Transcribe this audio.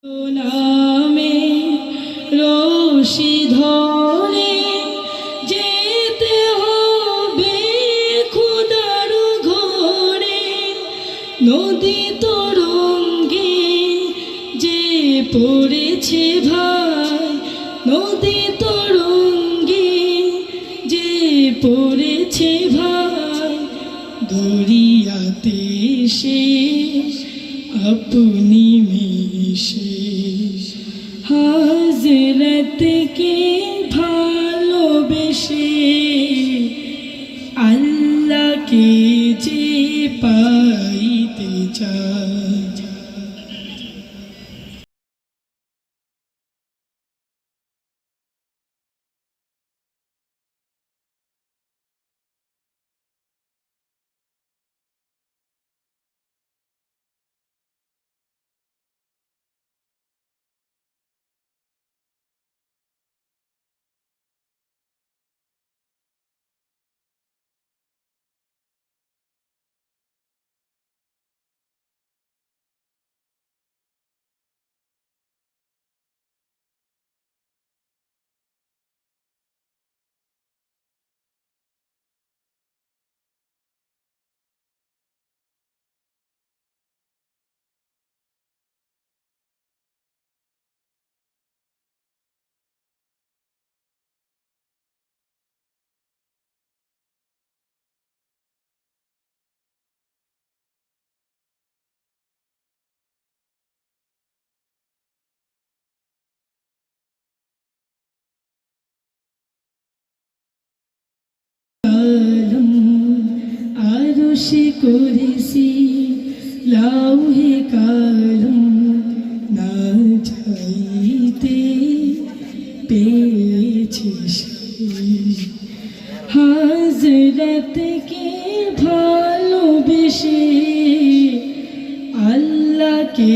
নামে রশি ধরে যেতে হবে খোদার ঘরে, নদী তরঙ্গে যে পড়েছে ভাই, নদী তরঙ্গে যে পড়েছে ভাই, দরিয়াতে সে अपनी মিশে হাজরতকে ভালোবেসে, আল্লাহকে যে পাইতে চায়। আরশে কুরসি লাউহে কালাম না চাইতে পেয়েছে হাজরতকে ভালোবেসে, আল্লাহকে